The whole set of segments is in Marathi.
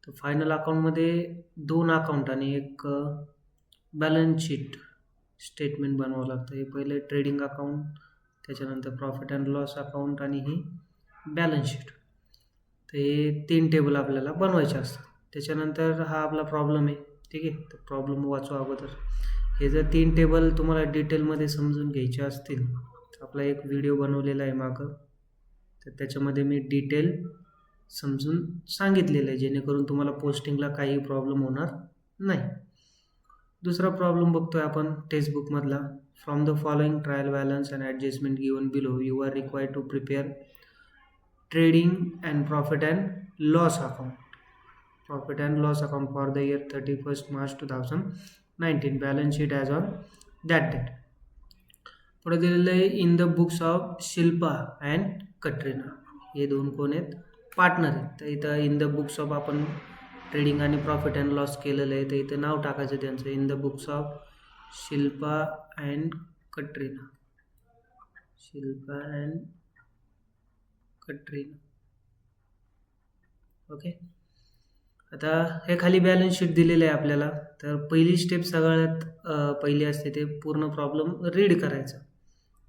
तर फायनल अकाउंटमध्ये 2 अकाउंट आणि एक बॅलन्स शीट स्टेटमेंट बनावं लागतं. हे पहिले ट्रेडिंग अकाउंट, त्याच्यानंतर प्रॉफिट अँड लॉस अकाउंट आणि ही बॅलन्स शीट. तर हे 3 टेबल आपल्याला बनवायचे असतात. त्याच्यानंतर हा आपला प्रॉब्लेम आहे. ठीक आहे, तर प्रॉब्लेम वाचू अगोदर. हे जर 3 टेबल तुम्हाला डिटेलमध्ये समजून घ्यायचे असतील तर आपला एक व्हिडिओ बनवलेला आहे मागं, तर त्याच्यामध्ये मी डिटेल समजून सांगितलेलं आहे, जेणेकरून तुम्हाला पोस्टिंगला काही प्रॉब्लेम होणार नाही. दुसरा प्रॉब्लेम बघतोय आपण टेक्स्टबुकमधला. From the following trial balance and adjustment given below you are required to prepare trading and profit and loss account. Profit and loss account for the year 31st March 2019. Balance sheet as on that date. पुढे दिलेलं आहे in the books of Shilpa and Katrina. हे 2 कोण आहेत? पार्टनर आहेत. तर इथं इन द बुक्स ऑफ आपण ट्रेडिंग आणि प्रॉफिट अँड लॉस केलेलं आहे, तर इथं नाव टाकायचं त्यांचं in the books of Shilpa and Katrina. Shilpa and Katrina. Okay. आता हे खाली बॅलन्स शीट दिलेलं आहे आपल्याला. तर पहिली स्टेप सगळ्यात पहिली असते ते पूर्ण प्रॉब्लेम रीड करायचं.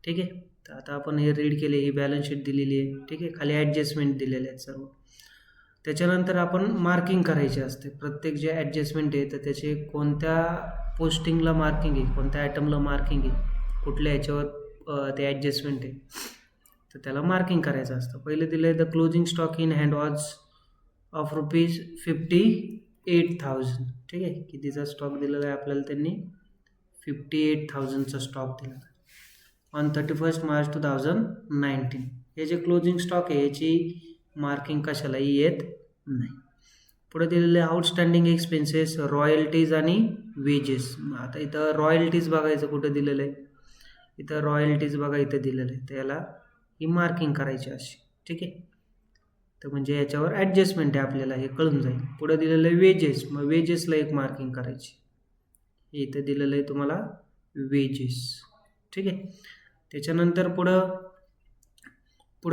ठीक आहे, तर आता आपण हे रीड केले, ही बॅलन्स शीट दिलेली आहे. ठीक आहे, खाली ॲडजस्टमेंट दिलेले आहेत सर्व. त्याच्यानंतर आपण मार्किंग करायचे असते. प्रत्येक जे ॲडजस्टमेंट आहे तर त्याचे कोणत्या पोस्टिंगला मार्किंग आहे, कोणत्या आयटमला मार्किंग आहे, कुठल्या ह्याच्यावर ते ॲडजस्टमेंट आहे, तर त्याला मार्किंग करायचं असतं. पहिले दिलं आहे the closing stock in hand was of ₹58,000. ठीक आहे, कितीचा स्टॉक दिलेला आहे आपल्याला? त्यांनी 58,000चा स्टॉक दिलेला आहे ऑन 31st March 2019. हे जे क्लोजिंग स्टॉक आहे याची मार्किंग कशालाही येत नाही. पुढे दिलेले आउटस्टँडिंग एक्सपेन्सेस, रॉयल्टीज आणि वेजेस. आता इथं रॉयल्टीज बघायचं कुठं दिलेलं आहे, इथं रॉयल्टीज बघा इथं दिलेलं आहे, तर याला ही मार्किंग करायची अशी. ठीक आहे, तर म्हणजे याच्यावर ॲडजस्टमेंट आहे आपल्याला, हे कळून जाईल. पुढे दिलेलं आहे वेजेस, मग वेजेसला एक मार्किंग करायची. हे इथं दिलेलं आहे तुम्हाला वेजेस. ठीक आहे, त्याच्यानंतर पुढं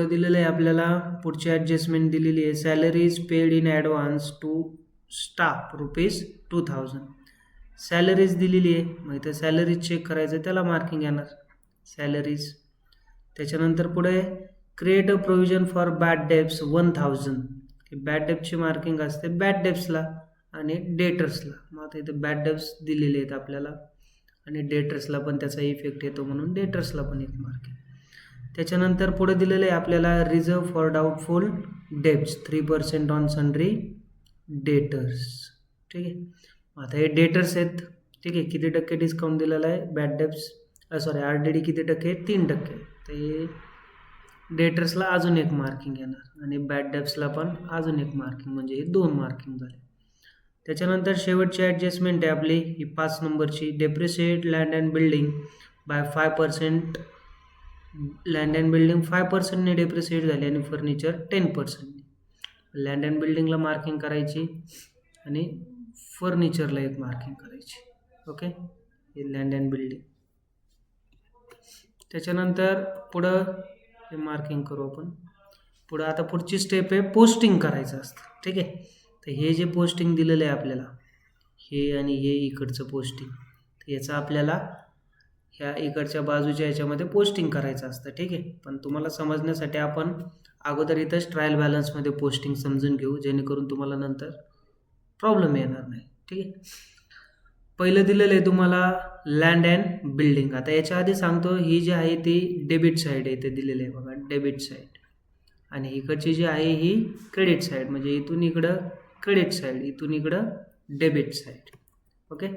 दिलेलं आहे आपल्याला पुढची ॲडजस्टमेंट दिलेली आहे salaries paid in advance to staff ₹2,000. Salaries दिलेली आहे, मग इथं सॅलरीज चेक करायचं, त्याला मार्किंग येणार सॅलरीज. त्याच्यानंतर पुढे create a provision for bad debts 1,000. Bad डेब्टची मार्किंग असते बॅड डेब्ट्सला आणि डेटर्सला. मग आता इथे बॅड डेब्ट्स दिलेले आहेत आपल्याला आणि डेटर्सला पण त्याचा इफेक्ट येतो, म्हणून डेटर्सला पण एक मार्किंग. त्याच्यानंतर पुढे दिलेलं आहे आपल्याला reserve for doubtful debts 3% on sundry debtors. ठीक आहे, आता हे डेटर्स आहेत. ठीक आहे, किती टक्के डिस्काउंट दिलेला आहे? बॅड डेब्ट्स RDD किती टक्के? 3%. तर हे डेटर्सला अजून एक मार्किंग येणार आणि बॅड डेब्ट्सला पण अजून एक मार्किंग, म्हणजे हे 2 मार्किंग झाले. त्याच्यानंतर शेवटची ॲडजस्टमेंट आहे आपली ही 5 नंबरची. Depreciate land and building by 5%. Land and building 5%ने डेप्रिशिएट झाली आणि फर्निचर 10%. लँड अँड बिल्डिंगला मार्किंग करायची आणि फर्निचरला एक मार्किंग करायची. ओके, हे लँड अँड बिल्डिंग. त्याच्यानंतर पुढं हे मार्किंग करू आपण. पुढं आता पुढची स्टेप आहे पोस्टिंग करायचं असतं. ठीक आहे, तर हे जे पोस्टिंग दिलेलं आहे आपल्याला, हे आणि हे इकडचं पोस्टिंग, तर याचं आपल्याला ह्या इकडच्या बाजूच्या याच्यामध्ये पोस्टिंग करायचं असतं. ठीक आहे, पण तुम्हाला समजण्यासाठी आपण अगोदर इथंच ट्रायल बॅलन्समध्ये पोस्टिंग समजून घेऊ, जेणेकरून तुम्हाला नंतर प्रॉब्लेम येणार नाही. ठीक आहे, पहिलं दिलेलं आहे तुम्हाला लँड अँड बिल्डिंग. आता याच्या आधी सांगतो, ही जी आहे ती डेबिट साईड आहे, ते दिलेलं आहे बघा डेबिट साईड, आणि इकडची जी आहे ही क्रेडिट साईड, म्हणजे इथून इकडं क्रेडिट साईड, इथून इकडं डेबिट साईड. ओके,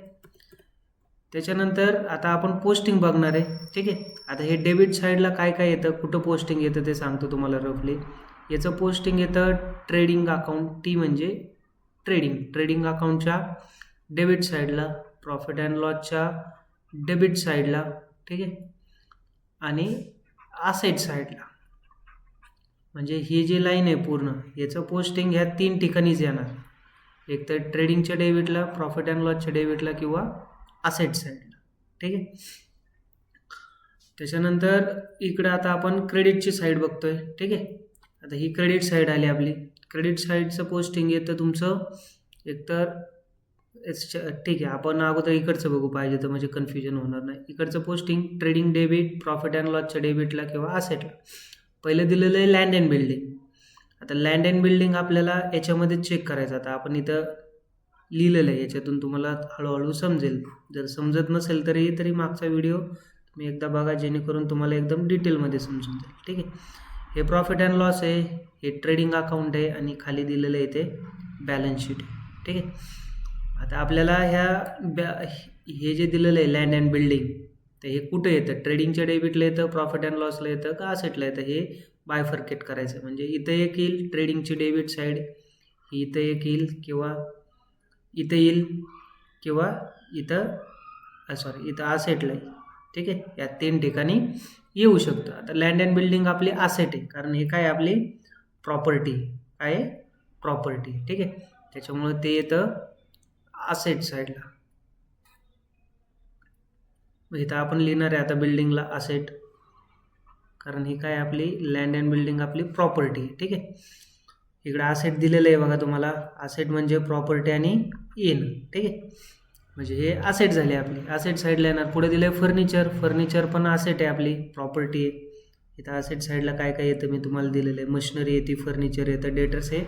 त्याच्यानंतर आता आपण पोस्टिंग बघणार आहे. ठीक आहे, आता हे डेबिट साईडला काय काय येतं, कुठं पोस्टिंग येतं ते सांगतो तुम्हाला रफली. याचं पोस्टिंग येतं ट्रेडिंग अकाउंट, टी म्हणजे ट्रेडिंग अकाउंटच्या डेबिट साईडला, प्रॉफिट अँड लॉसच्या डेबिट साईडला. ठीक आहे, आणि असेट साईडला. म्हणजे ही जी लाईन आहे पूर्ण, याचं पोस्टिंग ह्या 3 ठिकाणीच येणार. एक तर ट्रेडिंगच्या डेबिटला, प्रॉफिट अँड लॉसच्या डेबिटला किंवा असेट साईडला. ठीक आहे, त्याच्यानंतर इकडं आता आपण क्रेडिटची साईड बघतोय. ठीक आहे, आता ही क्रेडिट साईड आली आपली. क्रेडिट साईडचं पोस्टिंग येतं तुमचं एकतर ठीक आहे, आपण अगोदर इकडचं बघू पाहिजे तर म्हणजे कन्फ्युजन होणार नाही. इकडचं posting trading debit, profit and लॉसच्या डेबिटला किंवा असेटला. पहिलं दिलेलं आहे लँड अँड बिल्डिंग. आता लँड अँड बिल्डिंग आपल्याला याच्यामध्ये चेक करायचं. आता आपण इथं लिहिलेलं आहे, याच्यातून तुम्हाला हळूहळू समजेल. जर समजत नसेल तरी मागचा व्हिडिओ तुम्ही एकदा बघा, जेणेकरून तुम्हाला एकदम डिटेलमध्ये समजून जाईल. ठीक आहे, हे प्रॉफिट अँड लॉस आहे, हे ट्रेडिंग अकाउंट आहे आणि खाली दिलेलं आहे ते बॅलन्स शीट आहे. ठीक आहे, आता आपल्याला हे जे दिलेलं आहे लँड अँड बिल्डिंग, तर हे कुठं येतं? ट्रेडिंगच्या डेबिटला येतं, प्रॉफिट अँड लॉसला येतं का असेटला येतं? हे बायफर्केट करायचं. म्हणजे इथं एक येईल ट्रेडिंगची डेबिट साईड, ही इथं एक येईल किंवा इथं येईल किंवा इथं असेटला येईल. ठीक आहे, या 3 ठिकाणी येऊ शकतं. आता लँड अँड बिल्डिंग आपली असेट आहे, कारण हे काय आपली प्रॉपर्टी आहे, प्रॉपर्टी. ठीक आहे, त्याच्यामुळं ते येतं असेट साईडला. इथं आपण लिहिणार आहे आता बिल्डिंगला असेट, कारण ही काय आपली लँड अँड बिल्डिंग आपली प्रॉपर्टी आहे. ठीक आहे, इकडे असेट दिलेलं आहे बघा तुम्हाला. असेट म्हणजे प्रॉपर्टी आणि इन. ठीक आहे, म्हणजे हे असेट झाले आपली, असेट साईडला येणार. पुढे दिलं आहे फर्निचर, फर्निचर पण असेट आहे आपली, प्रॉपर्टी आहे. इथं असेट साईडला काय काय येतं मी तुम्हाला दिलेलं आहे. मशिनरी येते, फर्निचर येतं, डेटर्स हे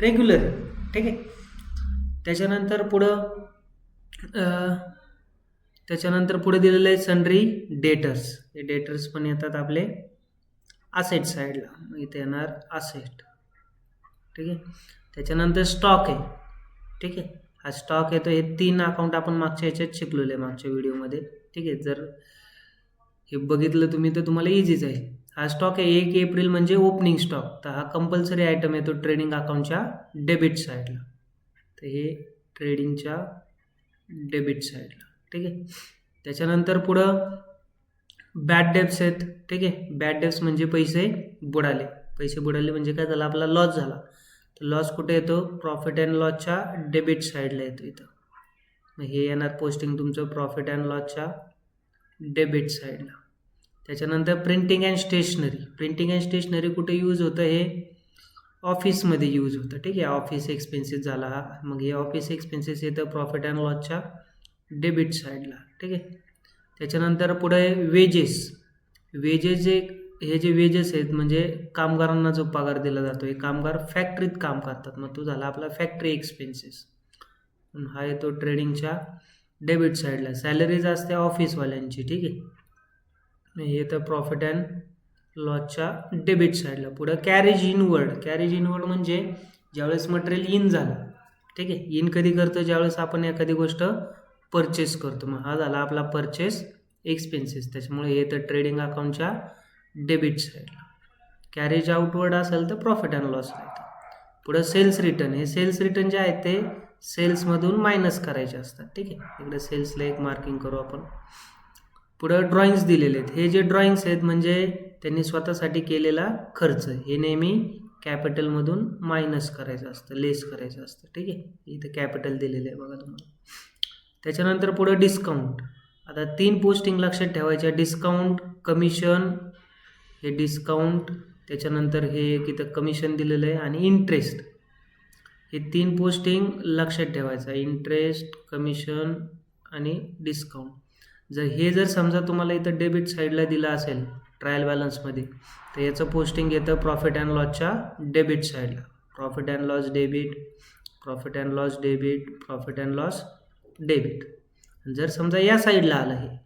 रेग्युलर. ठीक आहे, त्याच्यानंतर पुढे दिलेलं आहे सन्ड्री डेटर्स. हे डेटर्स पण येतात आपले असेट साईडला, मग इथे येणार असेट. ठीक आहे, त्याच्यानंतर स्टॉक आहे. ठीक आहे, हा स्टॉक येतो. हे 3 अकाउंट आपण मागच्या ह्याच्यात शिकलेले आहे, मागच्या व्हिडिओमध्ये. ठीक आहे, जर हे बघितलं तुम्ही तर तुम्हाला इझीच आहे. हा स्टॉक आहे 1 एप्रिल म्हणजे ओपनिंग स्टॉक, तर हा कंपल्सरी आयटम येतो ट्रेडिंग अकाउंटच्या डेबिट साईडला. तर हे ट्रेडिंगच्या डेबिट साईडला. ठीक आहे, त्याच्यानंतर पुढं बॅड डेब्ट्स आहेत. ठीक आहे, बॅड डेब्ट्स म्हणजे पैसे बुडाले. पैसे बुडाले म्हणजे काय झालं, आपला लॉस झाला. तर लॉस कुठे येतो? प्रॉफिट अँड लॉसच्या डेबिट साईडला येतो इथं. मग हे येणार पोस्टिंग तुमचं प्रॉफिट अँड लॉसच्या डेबिट साईडला. त्याच्यानंतर printing and stationery. Printing and stationery कुठे यूज होतं? हे ऑफिसमध्ये यूज होतं. ठीक आहे, ऑफिस एक्सपेन्सेस झाला हा. मग हे ऑफिस एक्सपेन्सेस येतं प्रॉफिट अँड लॉसच्या डेबिट साईडला. ठीक आहे, त्याच्यानंतर पुढे वेजेस. हे जे वेजेस आहेत म्हणजे कामगारांना जो पगार दिला जातो, हे कामगार फॅक्टरीत काम करतात, मग तो झाला आपला फॅक्टरी एक्सपेन्सेस. हा येतो ट्रेडिंगच्या डेबिट साईडला. सॅलरीज असते ऑफिसवाल्यांची. ठीक आहे, हे तर प्रॉफिट अँड लॉसच्या डेबिट साईडला. पुढं कॅरेज इनवर्ड. कॅरेज इनवर्ड म्हणजे ज्यावेळेस मटेरियल इन झालं. ठीक आहे, इन कधी करतो? ज्यावेळेस आपण एखादी गोष्ट परचेस करतो. मग हा झाला आपला परचेस एक्सपेन्सेस. त्याच्यामुळे हे तर ट्रेडिंग अकाउंटच्या डेबिट साईडला. कॅरेज आउटवर्ड असेल तर प्रॉफिट अँड लॉसला येतं. पुढं सेल्स रिटर्न. हे सेल्स रिटर्न जे आहेत ते सेल्समधून मायनस करायचे असतात. ठीक आहे, इकडे सेल्सला एक मार्किंग करू आपण. पुढं ड्रॉइंग्स दिलेले आहेत. हे जे ड्रॉइंग्स आहेत म्हणजे त्यांनी स्वतःसाठी केलेला खर्च, हे नेहमी कॅपिटलमधून मायनस करायचं असतं, लेस करायचं असतं. ठीक आहे, इथे कॅपिटल दिलेलं आहे बघा तुम्हाला. त्याच्यानंतर पुढं डिस्काउंट. आता 3 पोस्टिंग लक्षात ठेवायच्या. डिस्काउंट, कमिशन, हे डिस्काउंट, त्याच्यानंतर हे एक इथं कमिशन दिलेलं आहे आणि इंटरेस्ट. हे 3 पोस्टिंग लक्षात ठेवायचं. इंटरेस्ट, कमिशन आणि डिस्काउंट. जर समजा तुम्हाला इथं डेबिट साईडला दिलं असेल ट्रायल बॅलन्समध्ये, तर याचं पोस्टिंग येतं प्रॉफिट अँड लॉसच्या डेबिट साईडला. Profit and loss debit, profit and loss debit, profit and loss debit. जर समजा या साईडला आलं हे,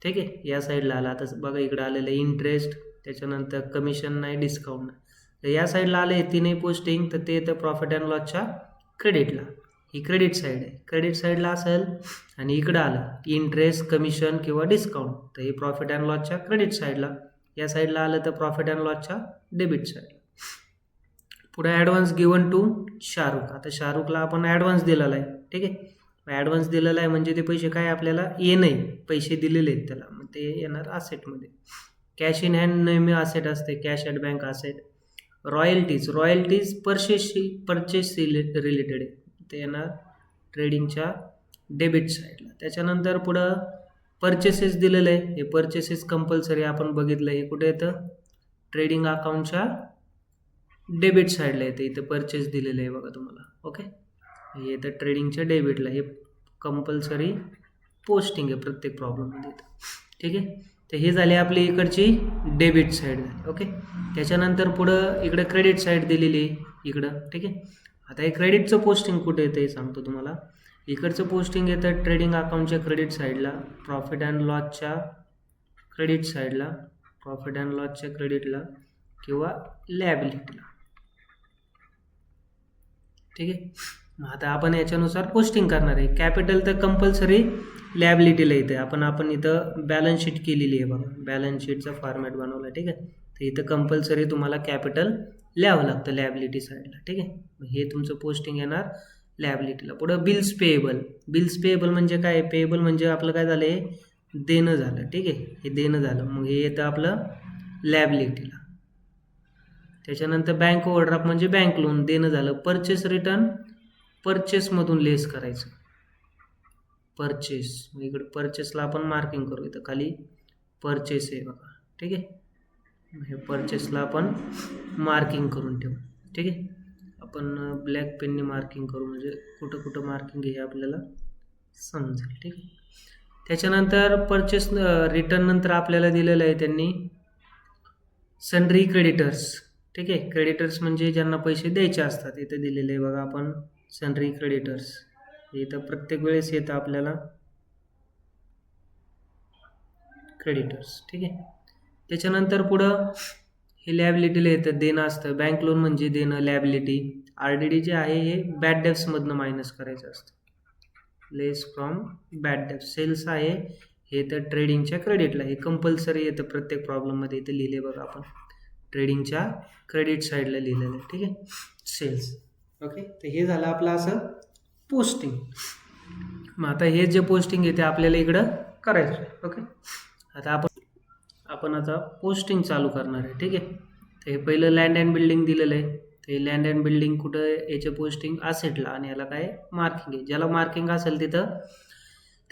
ठीक आहे, या साईडला आलं, आता बघा इकडं आलेलं आहे इंटरेस्ट, त्याच्यानंतर कमिशन नाही, डिस्काउंट नाही, तर या साईडला आलं हे 3 पोस्टिंग, तर ते येतं प्रॉफिट अँड लॉसच्या क्रेडिटला. ही क्रेडिट साईड आहे. क्रेडिट साईडला असेल आणि इकडं आलं इंटरेस्ट, कमिशन किंवा डिस्काउंट, तर हे प्रॉफिट अँड लॉसच्या क्रेडिट साईडला. या साईडला आलं तर प्रॉफिट अँड लॉसच्या डेबिट साईडला. पुढे ॲडव्हान्स गिवन टू शाहरुख. आता शाहरुखला आपण ॲडव्हान्स दिलेला आहे. ठीक आहे, ॲडव्हान्स दिलेला आहे म्हणजे ते पैसे काय आपल्याला नाही, पैसे दिलेले आहेत त्याला, मग ते येणार असेटमध्ये. कॅश इन हँड नेहमी असेट असते, cash at bank asset. Royalties purchase related आहे, ते येणार ट्रेडिंगच्या डेबिट साईडला. त्याच्यानंतर पुढं परचेसेस दिलेलं आहे. हे परचेसेस कंपल्सरी आपण बघितलं. हे कुठे येतं? ट्रेडिंग अकाउंटच्या डेबिट साईडला येते. इथं परचेस दिलेलं आहे बघा तुम्हाला. ओके, हे येतं ट्रेडिंगच्या डेबिटला. हे कंपल्सरी पोस्टिंग आहे प्रत्येक प्रॉब्लेममध्ये इथं. ठीक आहे, तर हे झाले आपली इकडची डेबिट साईड झाली. ओके, त्याच्यानंतर पुढं इकडं क्रेडिट साईड दिलेली आहे इकडं. ठीक आहे, आता हे क्रेडिटचं पोस्टिंग कुठे येतं हे सांगतो तुम्हाला. इकडचं पोस्टिंग येतं ट्रेडिंग अकाउंटच्या क्रेडिट साईडला, प्रॉफिट अँड लॉसच्या क्रेडिट साईडला, प्रॉफिट अँड लॉसच्या क्रेडिटला किंवा लॅबिलिटीला. ठीक आहे, मग आता आपण याच्यानुसार पोस्टिंग करणार आहे. कॅपिटल तर कंपल्सरी लॅबिलिटीला येते. आपण इथं बॅलन्स शीट केलेली आहे बघा, बॅलन्स शीटचा फॉर्मॅट बनवला. ठीक आहे, तर इथं कंपल्सरी तुम्हाला कॅपिटल लिहावं लागतं लॅबिलिटी साईडला. ठीक आहे, हे तुमचं पोस्टिंग येणार लॅबिलिटीला. पुढं बिल्स पेएबल. बिल्स पेएबल म्हणजे काय? पेएबल म्हणजे आपलं काय झालं, हे देणं झालं. ठीक आहे, हे देणं झालं, मग हे येतं आपलं लॅबिलिटीला. त्याच्यानंतर बँक ओव्हरड्राफ्ट म्हणजे बँक लोन देणं झालं. परचेस रिटर्न परचेसमधून लेस करायचं. परचेस, मग इकडे परचेसला आपण मार्किंग करू. इथं खाली परचेस आहे बघा. ठीक आहे, हे परचेसला आपण मार्किंग करून ठेवू. ठीक आहे, आपण ब्लॅक पेनने मार्किंग करू म्हणजे कुठं कुठं मार्किंग हे आपल्याला समजेल. ठीक आहे, त्याच्यानंतर परचेस रिटर्न नंतर आपल्याला दिलेलं आहे त्यांनी सन्ड्री क्रेडिटर्स. ठीक आहे, क्रेडिटर्स म्हणजे ज्यांना पैसे द्यायचे असतात. इथं दिलेले आहे बघा आपण सन्ड्री क्रेडिटर्स. इथं प्रत्येक वेळेस येतं आपल्याला क्रेडिटर्स. ठीक आहे, त्याच्यानंतर पुढं हे लॅबिलिटीला येतं, देणं असतं. बँक लोन म्हणजे देणं, लॅबिलिटी. RDD जे आहे हे बॅड डेब्ट्समधनं मायनस करायचं असतं, लेस फ्रॉम बॅड डेब्ट. सेल्स आहे हे तर ट्रेडिंगच्या क्रेडिटला, हे कंपल्सरी येतं प्रत्येक प्रॉब्लेममध्ये. इथं लिहिले बघा आपण ट्रेडिंगच्या क्रेडिट साईडला लिहिलेलं आहे. ठीक आहे, सेल्स. ओके, तर हे झालं आपलं असं पोस्टिंग. मग आता हे जे पोस्टिंग आहे ते आपल्याला इकडं करायचं आहे. ओके, आता आपण आता पोस्टिंग चालू करणार आहे. ठीक आहे, तर हे पहिलं लँड अँड बिल्डिंग दिलेलं आहे. ते लँड अँड बिल्डिंग कुठं, याचे पोस्टिंग असेटला, आणि याला काय मार्किंग आहे. ज्याला मार्किंग असेल तिथं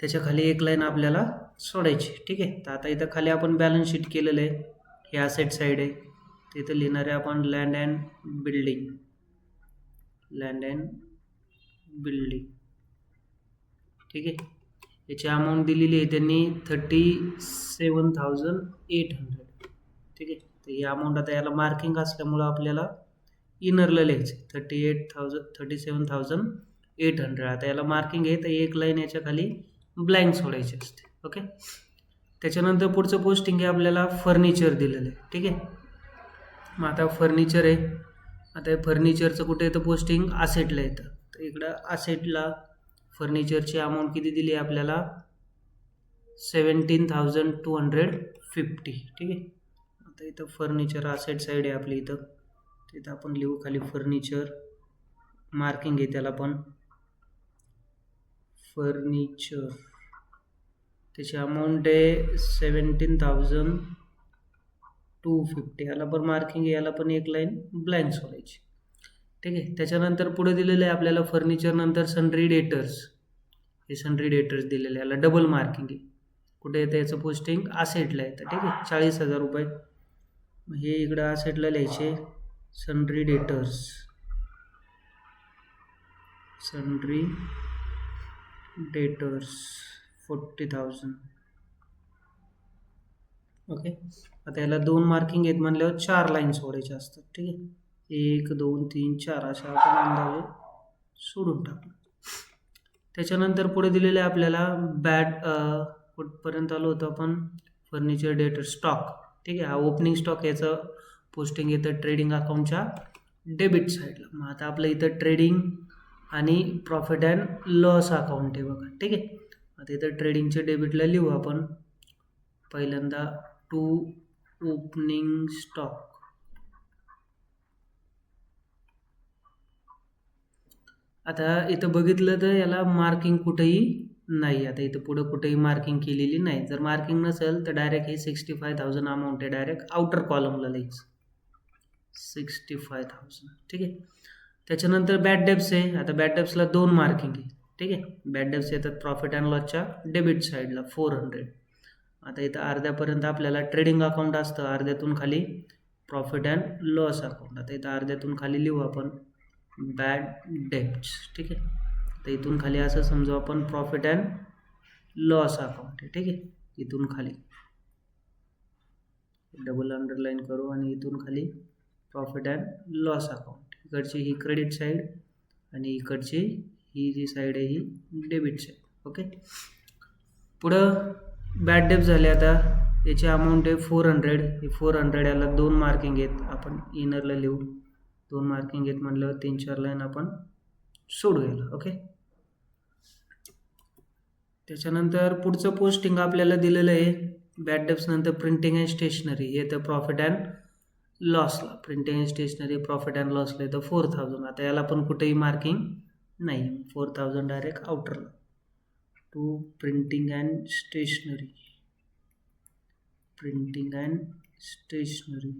त्याच्या खाली एक लाईन आपल्याला सोडायची. ठीक आहे, तर आता इथं खाली आपण बॅलन्स शीट केलेलं आहे. हे असेट साईड आहे, तिथं लिहिणार आहे आपण land and building. Land and building. ठीक आहे, याची अमाऊंट दिलेली आहे त्यांनी 37,800. ठीक आहे, तर ही अमाऊंट आता याला मार्किंग असल्यामुळं आपल्याला इनरला लिहायचं 37,800. आता याला मार्किंग आहे तर एक लाईन याच्या खाली ब्लँक सोडायची असते. ओके, त्याच्यानंतर पुढचं पोस्टिंग आहे आपल्याला फर्निचर दिलेलं आहे. ठीक आहे, मग आता फर्निचर आहे. आता हे फर्निचरचं कुठे येतं पोस्टिंग, असेटला येतं. तर इकडं असेटला फर्निचरची अमाऊंट किती दिली आहे आपल्याला, 17,250. ठीक आहे, आता इथं फर्निचर असेट साईड आहे आपली. इथं तिथं आपण लिहू खाली फर्निचर, मार्किंग आहे त्याला पण फर्निचर. त्याची अमाऊंट आहे 17,250. याला पण मार्किंग आहे, याला पण एक लाईन ब्लँक सोडायची. ठीक आहे, त्याच्यानंतर पुढे दिलेलं आहे आपल्याला फर्निचर नंतर सन्ड्री डेटर्स. हे सन्ड्री डेटर्स दिलेलं आहे, याला डबल मार्किंग आहे. कुठे येतं याचं पोस्टिंग, असेटला येतं. ठीक आहे, 40,000 रुपये. हे इकडं असेटला लिहायचे sundry debtors, sundry debtors 40,000. Okay, आता याला 2 मार्किंग आहेत म्हणल्यावर 4 लाईन सोडायचे असतात. ठीक आहे, 1 2 3 4 अशा आपण अंदाजे सोडून टाकू. त्याच्यानंतर पुढे दिलेले आपल्याला कुठपर्यंत आलो होतो आपण, फर्निचर डेटर स्टॉक. ठीक आहे, हा ओपनिंग स्टॉक, याचं पोस्टिंग येतं ट्रेडिंग अकाउंटच्या डेबिट साईडला. मग आता आपलं इथं ट्रेडिंग आणि प्रॉफिट अँड लॉस अकाउंट आहे बघा. ठीक आहे, आता इथं ट्रेडिंगच्या डेबिटला लिहू आपण पहिल्यांदा टू ओपनिंग स्टॉक. आता इथं बघितलं तर याला मार्किंग कुठेही नाही. आता इथं पुढं कुठेही मार्किंग केलेली नाही. जर मार्किंग नसेल तर डायरेक्ट हे 65,000 अमाऊंट आहे, डायरेक्ट आउटर कॉलमला लिहायचं 65,000. ठीक आहे, त्याच्यानंतर बॅड डेब्ट्स आहे. आता बॅड डेब्ट्सला 2 मार्किंग आहे. ठीक आहे, बॅड डेब्ट्स येतात प्रॉफिट अँड लॉसच्या डेबिट साईडला 400. आता इथं अर्ध्यापर्यंत आपल्याला ट्रेडिंग अकाउंट असतं, अर्ध्यातून खाली प्रॉफिट अँड लॉस अकाउंट. आता इथं अर्ध्यातून खाली लिहू आपण बॅड डेब्ट्स. ठीक आहे, तर इथून खाली असं समजू आपण प्रॉफिट अँड लॉस अकाउंट आहे. ठीक आहे, इथून खाली डबल अंडरलाईन करू आणि इथून खाली प्रॉफिट अँड लॉस अकाउंट. इकडची ही क्रेडिट साईड आणि इकडची ही जी साईड आहे ही डेबिट साईड. ओके, पुढं बॅड डेब्ट झाले. आता याची अमाऊंट आहे 400. हे 400 याला 2 मार्किंग आहेत, आपण इनरला लिहू. 2 मार्किंग आहेत म्हणल्यावर 3-4 लाईन आपण सोडूया. ओके, त्याच्यानंतर पुढचं पोस्टिंग आपल्याला दिलेलं आहे बॅड डेब्ट्स नंतर प्रिंटिंग अँड स्टेशनरी. हे तर प्रॉफिट अँड लॉसला, printing and stationery profit and लॉसला येतं 4000. आता याला पण कुठेही मार्किंग नाही, 4000 डायरेक्ट आउटरला. To printing and stationery, printing and stationery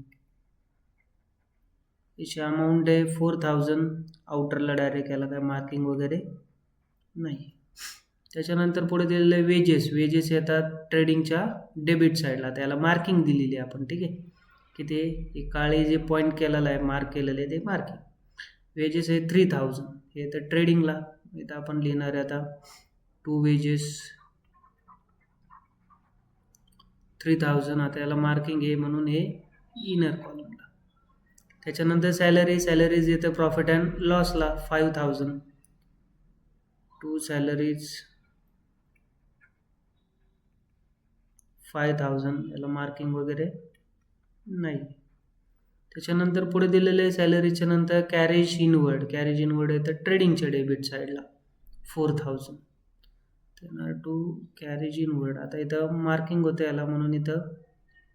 याची अमाऊंट आहे 4000 आउटरला डायरेक्ट, याला काय मार्किंग वगैरे नाही. त्याच्यानंतर पुढे दिलेले वेजेस. वेजेस येतात ट्रेडिंगच्या डेबिट साईडला, त्याला मार्किंग दिलेली आहे आपण. ठीक आहे, की ते काळे जे पॉईंट केलेलं आहे, मार्क केलेलं आहे ते मार्किंग. वेजेस आहे 3000, हे तर ट्रेडिंगला. इथं आपण लिहिणार आहे आता टू वेजेस 3000. आता याला मार्किंग आहे म्हणून हे इनर कॉलमला. त्याच्यानंतर सॅलरी. सॅलरीज येतं प्रॉफिट अँड लॉसला 5000. टू सॅलरीज 5000, याला मार्किंग वगैरे नाही. त्याच्यानंतर पुढे दिलेले सॅलरीच्या नंतर कॅरेज इनवर्ड. कॅरेज इनवर्ड येतं ट्रेडिंगच्या डेबिट साईडला 4000. त्यांना टू कॅरेज इनवर्ड. आता इथं मार्किंग होतं याला म्हणून इथं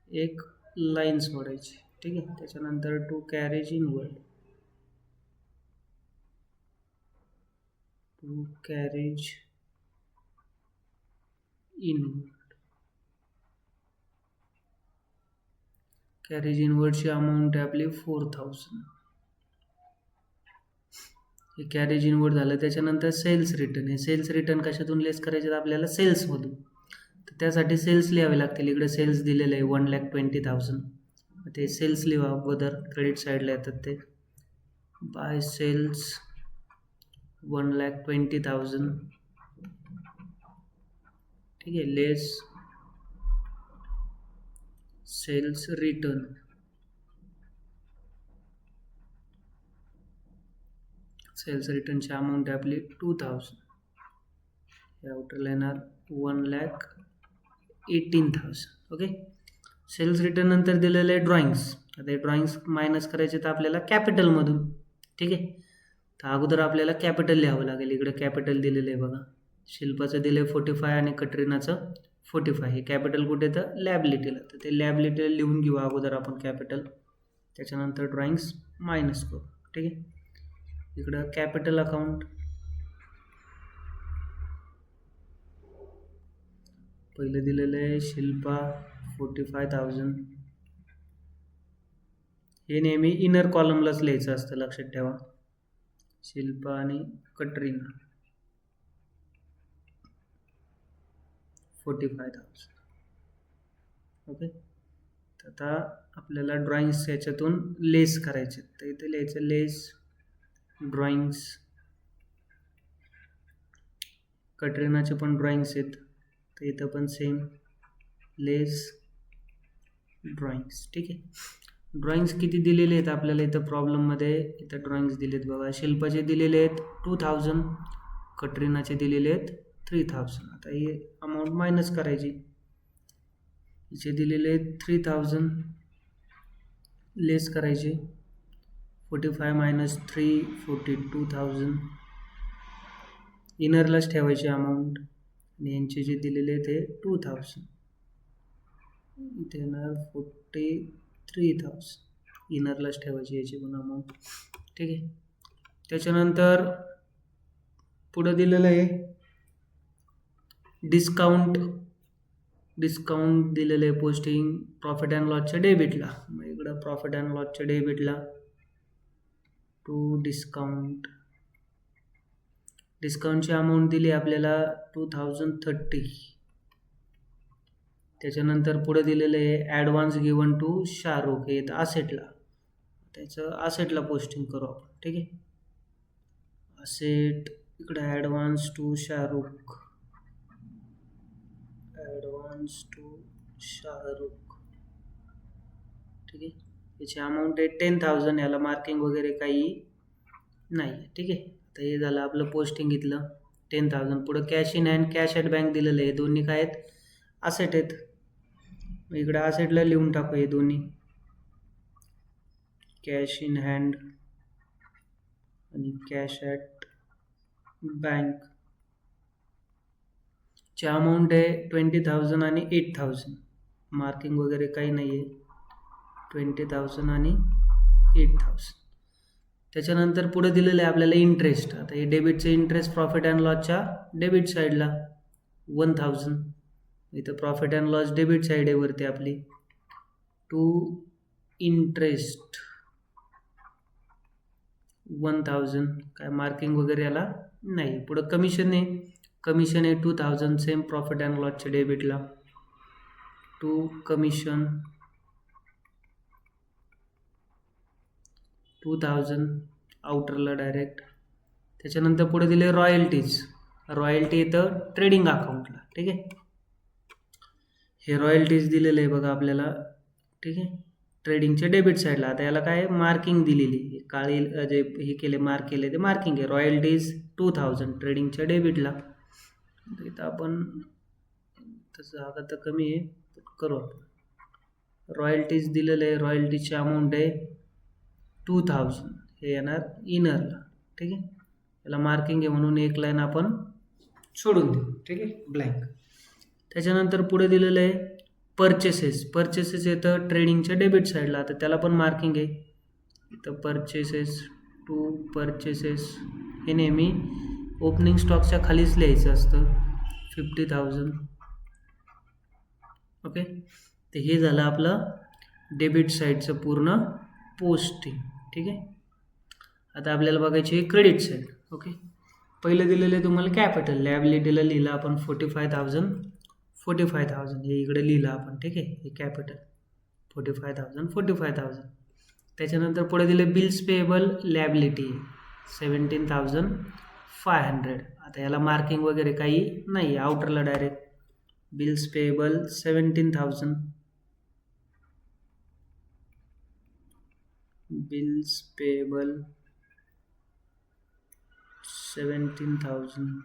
एक लाईन सोडायची. ठीक आहे, त्याच्यानंतर to carriage inward, to carriage inward. Carriage इनवर्डची अमाऊंट आहे आपली 4000. हे कॅरेज इनवर्ड झालं. त्याच्यानंतर सेल्स रिटर्न. हे सेल्स रिटर्न कशातून लेस करायचे आपल्याला? सेल्समधून. तर त्यासाठी सेल्स लिहावे लागतील. इकडे सेल्स दिलेलं आहे 1,20,000. ते सेल्स लिहा अगोदर, क्रेडिट साईडला येतात ते. Bye cells 1,20,000. ठीक आहे, लेस सेल्स रिटर्न. सेल्स रिटर्नची अमाऊंट आहे आपली 2000. हे आउटरला येणार 1,18,000. ओके, सेल्स रिटर्न नंतर दिलेलं आहे ड्रॉइंग्स. आता हे ड्रॉइंग्स मायनस करायचे तर आपल्याला कॅपिटलमधून. ठीक आहे, तर अगोदर आपल्याला कॅपिटल लिहावं लागेल. इकडे कॅपिटल दिलेलं आहे बघा. शिल्पाचं दिलं आहे 45 आणि कटरीनाचं 45. हे कॅपिटल कुठे तर लॅबिलिटीला, तर ते लॅबिलिटीला लिहून घेऊ अगोदर आपण कॅपिटल. त्याच्यानंतर ड्रॉइंग्स मायनस करू. ठीक आहे, इकडं कॅपिटल अकाउंट पहिलं दिलेलं आहे शिल्पा 45,000. हे नेहमी इनर कॉलमलाच लिहायचं असतं, लक्षात ठेवा. शिल्पा आणि कटरीना 45,000. ओके, तर आता आपल्याला ड्रॉइंग्स याच्यातून लेस करायचे. तर इथे लिहायचं लेस ड्रॉइंग्स. कटरीनाचे पण ड्रॉइंग्स आहेत, तर इथं पण सेम लेस ड्रॉइंग्स. ठीक आहे, ड्रॉइंग्स किती दिलेले आहेत आपल्याला इथं प्रॉब्लेममध्ये? इथं ड्रॉइंग्स दिलेत बघा. शिल्पाचे दिलेले आहेत 2000, कटरीनाचे दिलेले आहेत 3000. आता ही अमाऊंट मायनस करायची. हिचे दिलेले आहेत 3000, लेस करायचे. 45 मायनस 3 42,000. इनरलाच ठेवायची अमाऊंट आणि यांचे जे दिलेले आहेत ते 2000. इथे येणार 43,000. इनरलाच ठेवायची याची पण अमाऊंट. ठीक आहे, त्याच्यानंतर पुढं दिलेलं आहे डिस्काउंट. डिस्काउंट दिलेलं आहे पोस्टिंग प्रॉफिट अँड लॉसच्या डेबिटला. मग इकडं प्रॉफिट अँड लॉसच्या डेबिटला टू डिस्काउंट. डिस्काउंटची अमाऊंट दिली आपल्याला 2030. त्याच्यानंतर पुढे दिलेलं आहे ॲडव्हान्स गिवन टू शाहरुख, हे येतं असेटला. त्याचं असेटला पोस्टिंग करू आपण. ठीक आहे, असेट इकडे advance to Shahrukh, advance to Shahrukh. ठीक आहे, याची अमाऊंट आहे 10,000. याला मार्किंग वगैरे काही नाही. ठीक आहे, तर हे झालं आपलं पोस्टिंग इथलं 10,000. पुढं cash in hand, cash at bank दिलेलं आहे. दोन्ही काय आहेत, असेट आहेत. इकडे असेटला लिहून टाकू हे दोन्ही, कॅश इन हँड आणि कॅश ॲट बँक. ची अमाऊंट आहे 20,000 आणि 8,000. मार्किंग वगैरे काही नाही आहे, 20,000 आणि 8,000. त्याच्यानंतर पुढे दिलेलं आहे आपल्याला इंटरेस्ट. आता हे डेबिटचं इंटरेस्ट प्रॉफिट अँड लॉसच्या डेबिट साईडला 1,000. इथं profit and loss debit side आहे वरती आपली. To interest 1,000. काय मार्किंग वगैरे याला नाही. पुढं कमिशन आहे, कमिशन आहे 2,000. सेम प्रॉफिट अँड लॉसच्या डेबिटला. टू कमिशन 2,000 आउटरला डायरेक्ट. त्याच्यानंतर पुढे दिले रॉयल्टीज. रॉयल्टी येतं ट्रेडिंग अकाउंटला. ठीक आहे, हे रॉयल्टीज दिलेलं आहे बघा आपल्याला. ठीक आहे, ट्रेडिंगच्या डेबिट साईडला. आता याला काय मार्किंग दिलेली, काळी जे हे केले मार्क केले ते मार्किंग आहे. रॉयल्टीज 2,000 ट्रेडिंगच्या डेबिटला. इथं आपण तसं जागा तर कमी आहे, करू आपण. रॉयल्टीज दिलेलं आहे, रॉयल्टीची अमाऊंट आहे 2,000. हे येणार इनरला. ठीक आहे, याला मार्किंग आहे म्हणून एक लाईन आपण सोडून देऊ. ठीक आहे, ब्लँक. त्याच्यानंतर पुढे दिलेलं आहे परचेसेस. परचेसेस येतं ट्रेडिंगच्या डेबिट साईडला. आता त्याला पण मार्किंग आहे इथं, परचेसेस टू परचेसेस. हे नेहमी ओपनिंग स्टॉकच्या खालीच लिहायचं असतं, 50,000. ओके, तर हे झालं आपलं डेबिट साईडचं पूर्ण पोस्टिंग. ठीक आहे, आता आपल्याला बघायची आहे क्रेडिट साईड. ओके, पहिलं दिलेलं आहे तुम्हाला कॅपिटल. लॅबिलिटीला लिहिलं आपण 45,000. 45,000 हे इकडे लिहिलं आपण. ठीक आहे, हे कॅपिटल 45,000 45,000. त्याच्यानंतर पुढे दिले बिल्स पेएबल लॅबिलिटी 17,500. आता याला मार्किंग वगैरे काही नाही, आउटरला direct. Bills payable 17,000. Bills payable 17,000.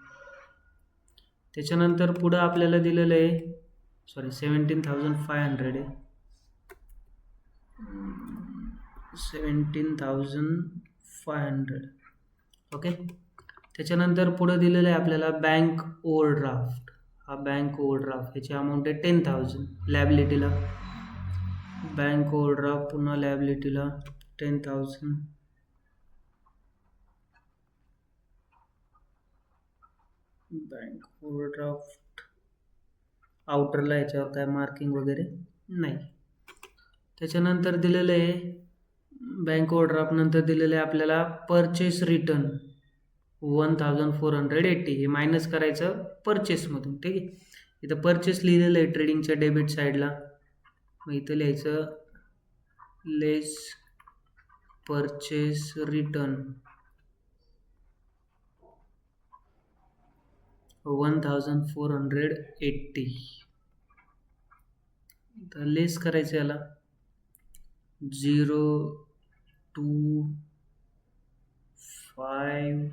त्याच्यानंतर पुढं आपल्याला दिलेलं आहे 17,500 आहे. 17,500. ओके, त्याच्यानंतर पुढं दिलेलं आहे आपल्याला बँक ओव्हरड्राफ्ट. हा बँक ओव्हरड्राफ्ट, याची अमाऊंट आहे 10,000 लॅबिलिटीला. बँक ओव्हरड्राफ्ट पुन्हा लॅबिलिटीला 10,000. बँक ओव्हरड्राफ्ट आउटरला, याच्यावर काय मार्किंग वगैरे नाही. त्याच्यानंतर दिलेलं आहे बँक ओव्हरड्राफ्ट नंतर दिलेलं आहे आपल्याला परचेस रिटर्न 1,480. हे मायनस करायचं परचेसमधून. ठीक आहे, इथं परचेस लिहिलेलं आहे ट्रेडिंगच्या डेबिट साईडला. मग इथं लिहायचं लेस परचेस रिटर्न 1,480. तर लेस करायचं याला 0.25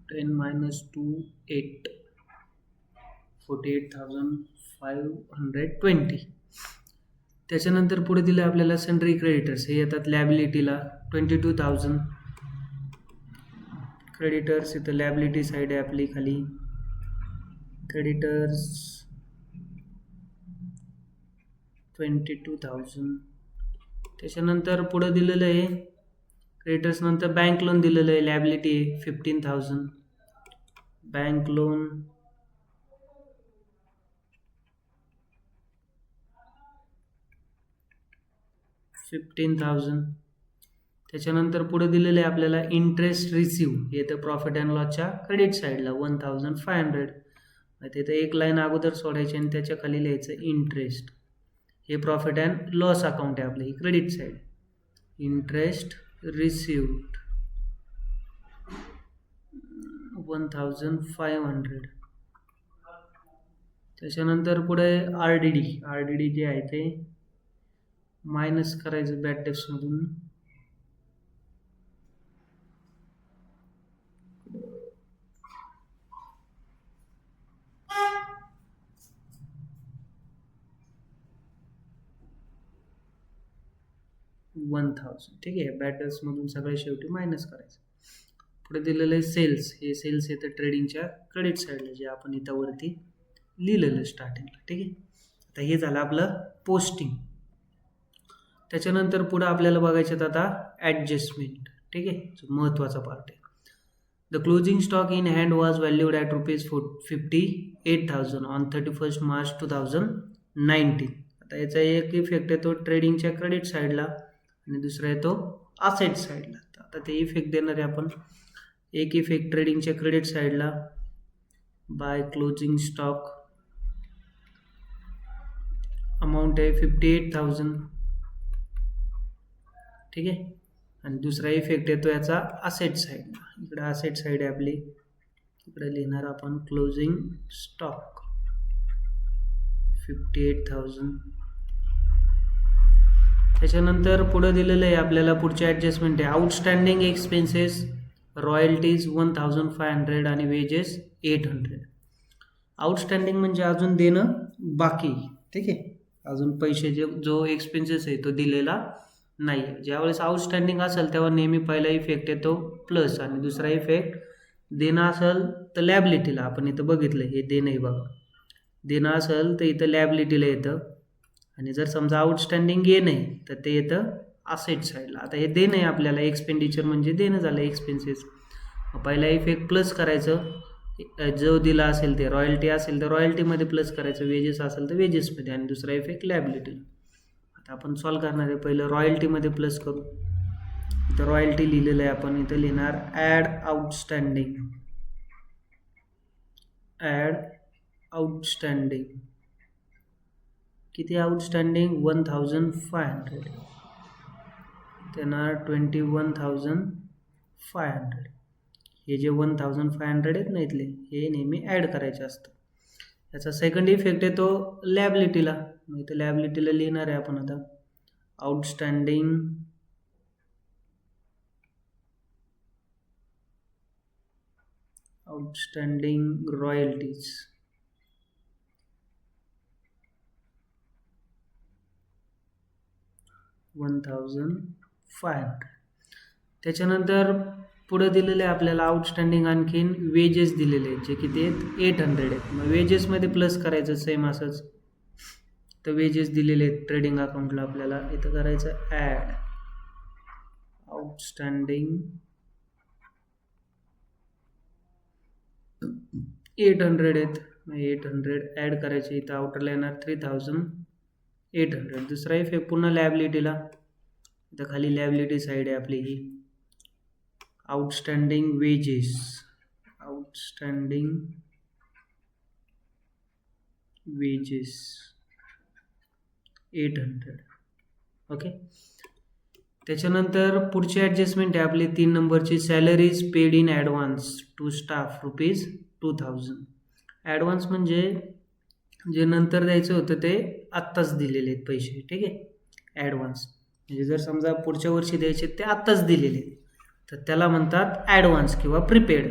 10 minus 2 8 48,520. त्याच्यानंतर पुढे दिलं आपल्याला सन्ड्री क्रेडिटर्स. हे येतात लॅबिलिटीला 22,000. क्रेडिटर्स इथं लॅबिलिटी साईड आहे आपली खाली. क्रेडिटर्स 22,000. त्याच्यानंतर पुढं दिलेलं आहे क्रेडिटर्स नंतर बँक लोन दिलेलं आहे, लॅबिलिटी आहे 15,000. Bank loan 15,000. त्याच्यानंतर पुढे दिलेलं आहे आपल्याला इंटरेस्ट रिसिव्ह. हे तर प्रॉफिट अँड लॉसच्या क्रेडिट साईडला 1,500. तिथं एक लाईन अगोदर सोडायची आणि त्याच्या खाली लिहायचं इंटरेस्ट. हे प्रॉफिट अँड लॉस अकाउंट आहे आपलं, ही क्रेडिट साईड. Interest received 1500. त्याच्यानंतर पुढे आर डी डी जे आहे ते मायनस करायचं बॅड डेप्समधून. ठीक आहे, बॅड डेप्समधून सगळे शेवटी मायनस करायचं. पुढे दिलेलं आहे सेल्स. हे सेल्स येतं ट्रेडिंगच्या क्रेडिट साईडला, जे आपण इथं वरती लिहिलेलं स्टार्टिंगला. ठीक आहे, आता हे झालं आपलं पोस्टिंग. त्याच्यानंतर पुढे आपल्याला बघायचं आता ॲडजस्टमेंट. ठीक आहे, जो महत्त्वाचा पार्ट आहे. The closing stock in hand was valued at ₹58,000 on 31 March 2019. आता याचा एक इफेक्ट येतो ट्रेडिंगच्या क्रेडिट साईडला आणि दुसरा येतो असेट साईडला. आता ते इफेक्ट देणार आहे आपण. एक इफेक्ट ट्रेडिंगच्या क्रेडिट साईडला बाय क्लोजिंग स्टॉक अमाऊंट आहे 58,000. ठीक आहे, आणि दुसरा इफेक्ट येतो याचा असेट साईडला. इकडे असेट साईड आहे आपली, इकडे लिहिणार आपण क्लोजिंग स्टॉक 58,000. त्याच्यानंतर पुढे दिलेलं आहे आपल्याला पुढचे ॲडजस्टमेंट आहे. आउटस्टँडिंग एक्सपेन्सेस रॉयल्टीज 1500 आणि वेजेस 800. आउटस्टँडिंग म्हणजे अजून देणं बाकी. ठीक आहे, अजून पैसे जो एक्सपेन्सेस आहे तो दिलेला नाही. ज्यावेळेस आउटस्टँडिंग असेल तेव्हा नेहमी पहिला इफेक्ट येतो प्लस, आणि दुसरा इफेक्ट देणं असेल तर लॅबिलिटीला. आपण इथं बघितलं हे देणं आहे बघा, देणं असेल तर इथं लॅबिलिटीला येतं, आणि जर समजा आउटस्टँडिंग येणं आहे तर ते येतं असेट साईडला. आता हे देणं आहे आपल्याला, एक्सपेंडिचर म्हणजे देणं झालं एक्सपेन्सेस. पहिला इफेक्ट प्लस करायचं, जो दिला असेल ते रॉयल्टी असेल तर रॉयल्टीमध्ये प्लस करायचं, वेजेस असेल तर वेजेसमध्ये, आणि दुसरा इफेक्ट लॅबिलिटीला. आता आपण सॉल्व करणार आहे. पहिलं रॉयल्टीमध्ये प्लस करू. इथं रॉयल्टी लिहिलेलं आहे, आपण इथं लिहिणार ॲड आउटस्टँडिंग. किती आउटस्टँडिंग 1500, त्यांना 21,500. हे जे 1500 आहेत ना इथले, हे नेहमी ॲड करायचे असतं. याचा सेकंड इफेक्ट येतो लॅबिलिटीला. मग इथं लॅबिलिटीला लिहिणार आहे आपण आता आउटस्टँडिंग रॉयल्टीज 1500. त्याच्यानंतर पुढे दिलेले आहे आपल्याला आउटस्टँडिंग आणखीन वेजेस दिलेले आहेत, जे किती आहेत 800 आहेत. मग वेजेसमध्ये प्लस करायचं सेम असंच. तर वेजेस दिलेले आहेत ट्रेडिंग अकाउंटला आपल्याला. इथं करायचं ॲड आउटस्टँडिंग 800 आहेत. 800 ॲड करायचे. इथं आउटरला येणार 3,800. दुसरा इफेक्ट पुन्हा लॅबिलिटीला. इथं खाली लॅबिलिटी साईड आहे आपली ही. Outstanding wedges 800. ओके, त्याच्यानंतर पुढची ॲडजस्टमेंट आहे आपली 3 नंबरची. Salaries paid in advance to staff ₹2,000. Advance म्हणजे जे नंतर द्यायचं होतं ते आत्ताच दिलेले आहेत पैसे. ठीक आहे, ॲडव्हान्स म्हणजे जर समजा पुढच्या वर्षी द्यायचे ते आत्ताच दिलेले आहेत तर त्याला म्हणतात ॲडव्हान्स किंवा प्रिपेड.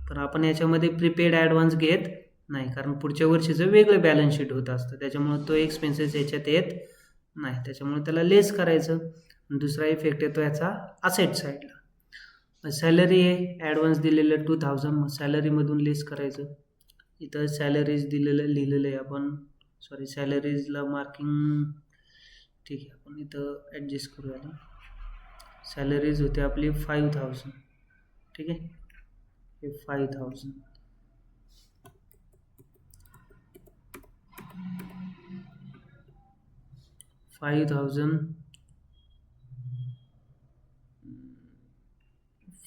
पण आपण याच्यामध्ये प्रिपेड ॲडव्हान्स घेत नाही, कारण पुढच्या वर्षीचं वेगळं बॅलन्स शीट होत असतं, त्याच्यामुळे तो एक्सपेन्सेस याच्यात येत नाही. त्याच्यामुळे त्याला लेस करायचं. दुसरा इफेक्ट येतो याचा असेट साईडला. सॅलरी आहे, ॲडव्हान्स दिलेलं 2,000, मग सॅलरीमधून लेस करायचं. इथं सॅलरीज लिहिलेलं आहे आपण. सॉरी, सॅलरीजला मार्किंग. ठीक आहे, आपण इथं ॲडजस्ट करूया. सॅलरीज होते आपली 5,000. ठीक आहे, हे 5,000.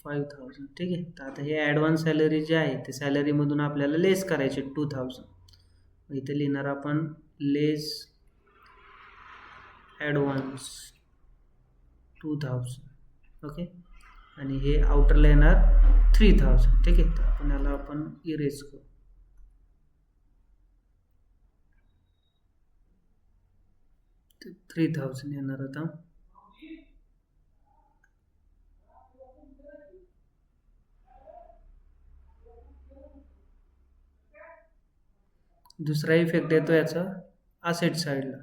5000, ठीक आहे. तर आता हे ॲडव्हान्स सॅलरी जे आहे ते सॅलरीमधून आपल्याला लेस करायचे 2000. इथे लिहिणार आपण लेस ॲडव्हान्स 2000, ओके. आणि हे आउटरला येणार 3000, ठीक आहे. तर आपण याला आपण इरेज करू. तर 3000 येणार आता. दुसरा इफेक्ट येतो याचा असेट साईडला.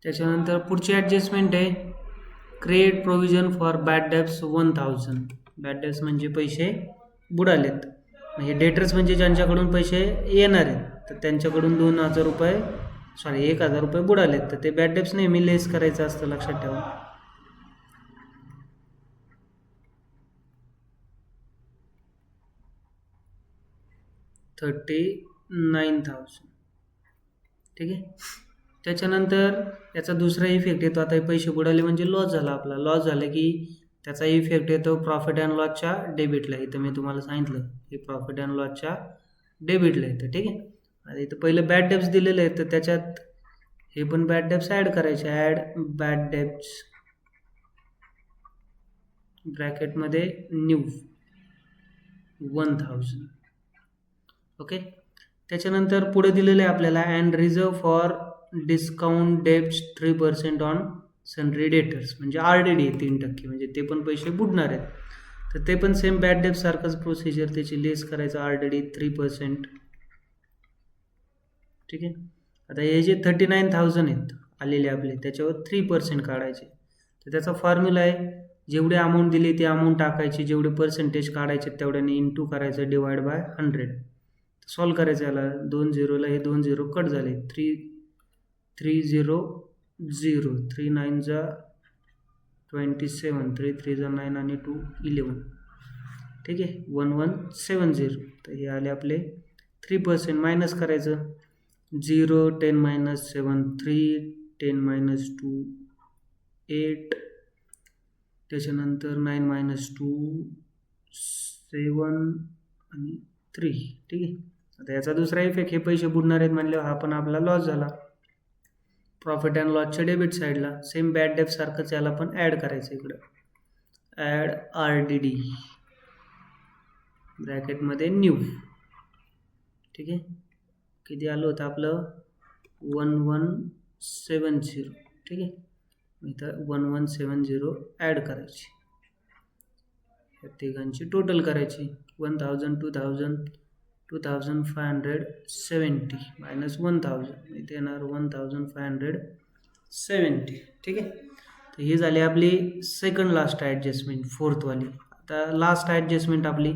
त्याच्यानंतर पुढची ॲडजस्टमेंट आहे create provision for bad debts 1000. Bad debts म्हणजे पैसे बुडालेत. हे डेटर्स म्हणजे ज्यांच्याकडून पैसे येणार आहेत तर त्यांच्याकडून 2000 रुपये 1000 रुपये बुडालेत, तर ते बॅड डेब्ट्स नेहमी लेस करायचं असतं, लक्षात ठेवा. $39,000, ठीक आहे. त्याच्यानंतर याचा दुसरा इफेक्ट येतो. आता हे पैसे बुडाले म्हणजे लॉस झाला आपला. लॉस झालं की त्याचा इफेक्ट येतो प्रॉफिट अँड लॉसच्या डेबिटला. इथं मी तुम्हाला सांगितलं की प्रॉफिट अँड लॉसच्या डेबिटला येतं, ठीक आहे. आता इथं पहिलं बॅड डेब्ट्स दिलेलं आहे तर त्याच्यात हे पण बॅड डेब्ट्स ॲड करायचे. ॲड बॅड डेब्ट्स ब्रॅकेटमध्ये न्यू 1000, ओके. त्याच्यानंतर पुढे दिलेलं आहे आपल्याला and reserve for discount debts 3% on sundry debtors, म्हणजे RDD 3%, म्हणजे ते पण पैसे बुडणार आहेत. तर ते पण सेम बॅड डेब्ट सारखंच प्रोसिजर, त्याची लेस करायचं RDD 3%, ठीक आहे. आता हे जे 39,000 आहेत आलेले आपले त्याच्यावर 3% काढायचे. तर त्याचा फॉर्म्युला आहे जेवढी अमाऊंट दिली ती अमाऊंट टाकायची, जेवढे पर्सेंटेज काढायचे तेवढ्याने इंटू करायचं डिवाइड बाय 100. सॉल्व करायचं याला. 2 0ला हे 2 0 कट झाले. 3 0 0, 3 9 जा 27, 3 3 जा 9 आणि 2 11, ठीक आहे. 1170. तर हे आले आपले 3%. मायनस करायचं. 0 10 - 7 3, 10 - 2 8, त्याच्यानंतर 9 - 2 7 आणि 3, ठीक आहे. आता याचा दुसरा इफेक्ट, हे पैसे बुडणार आहेत म्हणल्यावर हा पण आपला लॉस झाला. प्रॉफिट अँड लॉसच्या डेबिट साईडला सेम बॅड डेब्ट सारखंच याला पण ॲड करायचं इकडं. ॲड RDD ब्रॅकेटमध्ये न्यू, ठीक आहे. किती आलं होतं आपलं 1170, ठीक आहे. इथं 1170 ॲड करायची. या तिघांची टोटल करायची. 1000 2000 2570 मायनस 1000, इथे येणार 1570, ठीक आहे. तर ही झाली आपली सेकंड लास्ट ॲडजस्टमेंट, फोर्थवाली. आता लास्ट ॲडजस्टमेंट आपली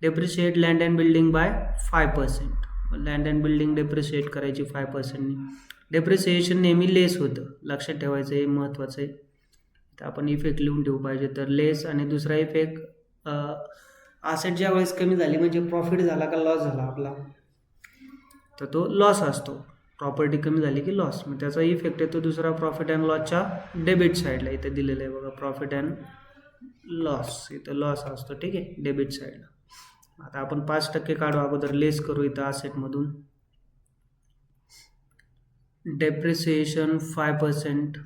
depreciate land and building by 5%. Land and building depreciate करायची 5%. डेप्रिसिएशन नेहमी लेस होतं, लक्षात ठेवायचं, हे महत्त्वाचं आहे. तर आपण इफेक्ट लिहून ठेवू पाहिजे. तर लेस आणि दुसरा इफेक्ट असेट ज्या वेळेस कमी झाली म्हणजे प्रॉफिट झाला का लॉस झाला आपला, तर तो लॉस असतो. प्रॉपर्टी कमी झाली की लॉस, मग त्याचा इफेक्ट येतो दुसरा प्रॉफिट अँड लॉसच्या डेबिट साईडला. इथे दिलेलं आहे बघा प्रॉफिट अँड लॉस, इथं लॉस असतो, ठीक आहे, डेबिट साईडला. आता आपण 5% काढू, अगोदर लेस करू इथं असेटमधून. डेप्रिसिएशन 5%,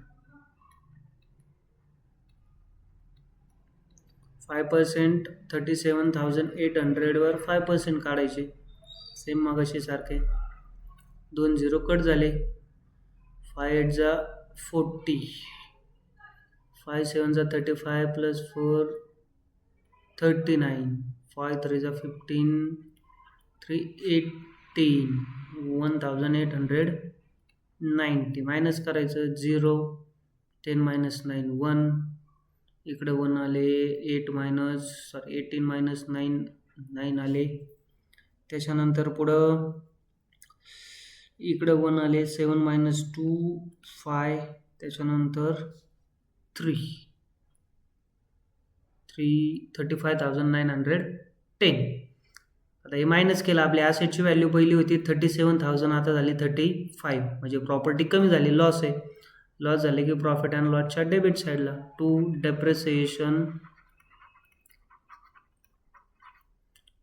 5% 37,800 वर 5% काढायचे. सेम मगाशी सारखे. 2 0 कट झाले. 5 8 जा 40, 5 7 जा 35 प्लस 4 39, 5 3 जा 15, 3 18, 1890. मायनस करायचं. 0 10 - 9 1, इकडे 1 आले. 18 - 9 9 आले. त्याच्यानंतर पुढं इकडं 1 आले 7 मायनस 2 5 त्याच्यानंतर 3 35,910. आता हे मायनस केलं आपल्या ॲसेटची व्हॅल्यू पहिली होती 37,000 आता झाली 35 म्हणजे प्रॉपर्टी कमी झाली लॉस आहे. लॉस झाले की प्रॉफिट अँड लॉसच्या डेबिट साईडला टू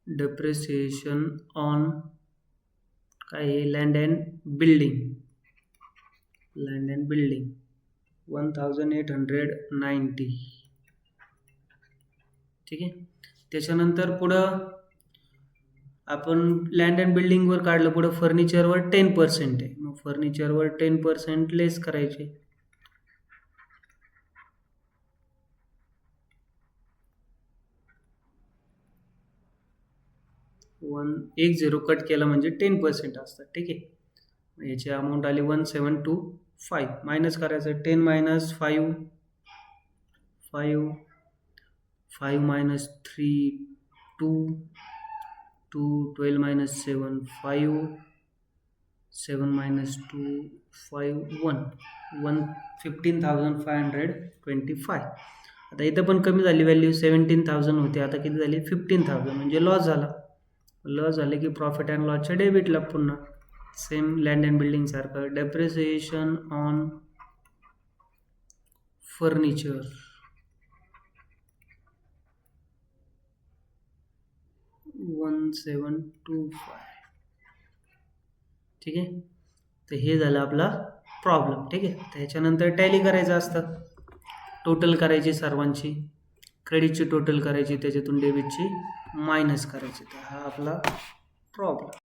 डेप्रिसिएशन ऑन काय आहे लँड अँड बिल्डिंग 1890. ठीक आहे. त्याच्यानंतर पुढं आपण लँड अँड बिल्डिंगवर काढलं पुढं फर्निचरवर 10% आहे मग फर्निचरवर 10% लेस करायचे. एक झिरो कट केला म्हणजे 10% असतात. ठीक आहे. याची अमाऊंट आली 1725 मायनस करायचं 10 मायनस 5 मायनस 3 2 12 मायनस 7 5 7 मायनस 2 5 1 15,525. आता इथं पण कमी झाली व्हॅल्यू 17,000 होती आता किती झाली 15,000 म्हणजे लॉस झाले की प्रॉफिट अँड लॉसच्या डेबिटला पुन्हा सेम लँड अँड बिल्डिंग सारखं डेप्रिसिएशन ऑन फर्निचर 1725. ठीक आहे. तर हे झालं आपला प्रॉब्लेम. ठीक आहे. त्याच्यानंतर टॅली करायचं असतं टोटल करायची सर्वांची क्रेडिटची टोटल करायची त्याच्यातून डेबिटची मायनस करायची. तर हा आपला प्रॉब्लेम.